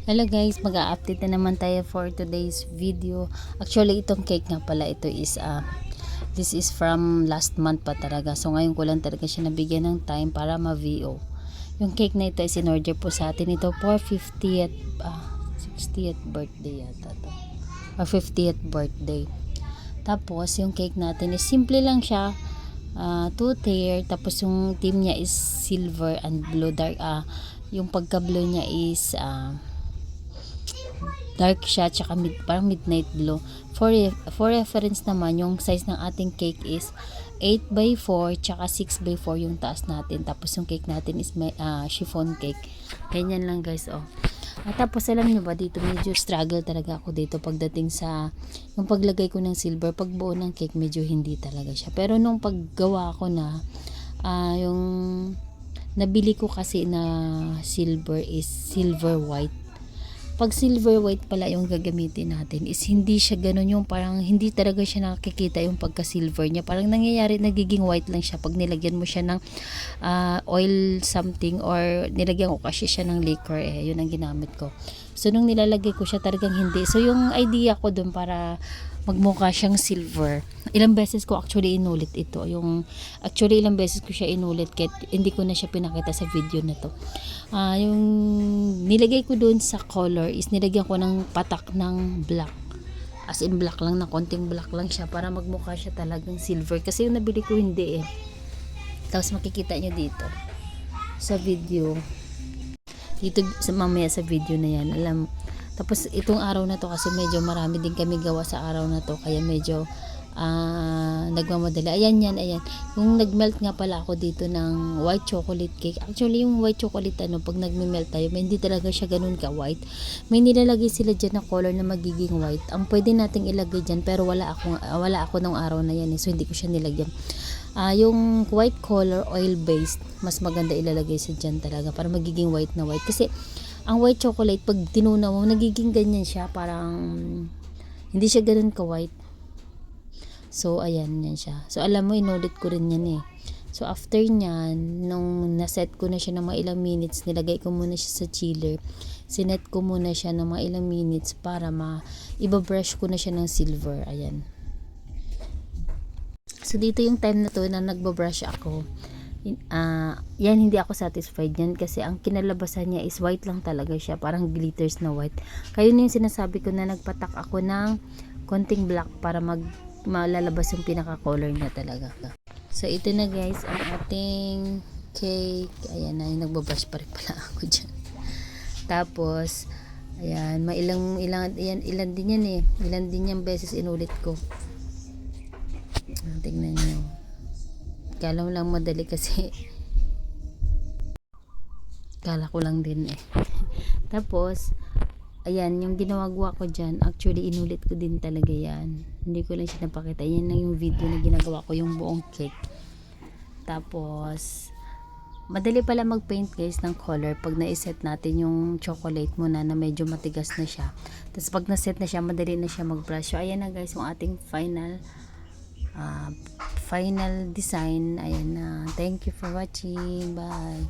Hello guys, mag-a-update na naman tayo for today's video. Actually, itong cake nga pala, ito is this is from last month pa talaga. So ngayon ko lang talaga siya nabigyan ng time para ma-VO. Yung cake na ito is in order po sa atin ito for 50th 60th birthday yata to. Or 50th birthday. Tapos yung cake natin is simple lang siya. Two tier, tapos yung theme niya is silver and blue dark. Yung pagka-blue niya is dark siya, tsaka parang midnight blue. For reference naman, yung size ng ating cake is 8x4 tsaka 6x4 yung taas natin. Tapos yung cake natin is chiffon cake. Ganyan lang guys, oh. Tapos alam nyo ba, dito medyo struggle talaga ako dito pagdating sa yung paglagay ko ng silver. Pagbuo ng cake, medyo hindi talaga siya. Pero nung paggawa ko na yung nabili ko kasi na silver is silver white. Pag silver white pala yung gagamitin natin is hindi siya ganun, yung parang hindi talaga siya nakikita yung pagka silver niya, parang nangyayari nagiging white lang siya pag nilagyan mo siya ng oil something or nilagyan ko kasi siya ng liquor, yun ang ginamit ko. So nung nilalagay ko siya talagang hindi. So yung idea ko dun para magmukha siyang silver, ilang beses ko actually inulit ito. Ilang beses ko siya inulit kahit hindi ko na siya pinakita sa video na to. Yung nilagay ko doon sa color is nilagyan ko ng patak ng black. As in black lang, na konting black lang siya para magmukha siya talagang silver. Kasi yung nabili ko hindi Tapos makikita nyo dito sa video. Dito mamaya sa video na yan. Tapos itong araw na to kasi medyo marami din kami gawa sa araw na to. Kaya medyo nagmamadali. Ayan. Yung nagmelt nga pala ako dito ng white chocolate cake. Actually yung white chocolate pag nagme-melt tayo, hindi talaga siya ganun ka white. May nilalagay sila dyan na color na magiging white. Ang pwede nating ilagay dyan, pero wala ako nung araw na yan, so hindi ko siya nilagyan. Yung white color oil based, mas maganda ilalagay sa dyan talaga para magiging white na white. Kasi ang white chocolate pag tinunaw mo, nagiging ganyan siya, parang hindi siya ganun ka white. So ayan, yan siya. So alam mo, inulit ko rin yan So after nyan, nung naset ko na siya ng mga ilang minutes, nilagay ko muna siya sa chiller. Sinet ko muna siya ng mga ilang minutes para ibabrush ko na siya ng silver. Ayan. So dito yung time na to na nagbabrush ako. Yan, hindi ako satisfied yan kasi ang kinalabasan niya is white lang talaga siya, parang glitters na white. Kaya yun yung sinasabi ko na nagpatak ako ng konting black para malalabas yung pinaka color niya talaga. So ito na guys ang ating cake. Ayan na, yung nagbabrush pa rin pala ako dyan. Tapos ayan, ilan din yan ilan din yung beses inulit ko. Tingnan nyo, kala mo lang madali kasi kala ko lang din Tapos ayan, yung ginagawa ko dyan, actually inulit ko din talaga yan, hindi ko lang siya napakita. Yan lang yung video na ginagawa ko, yung buong cake. Tapos madali pala mag paint guys ng color pag na-set natin yung chocolate muna na medyo matigas na siya. Tapos pag na-set na siya, madali na siya mag brush. So ayan na guys yung ating final design. Ayan na, thank you for watching, bye.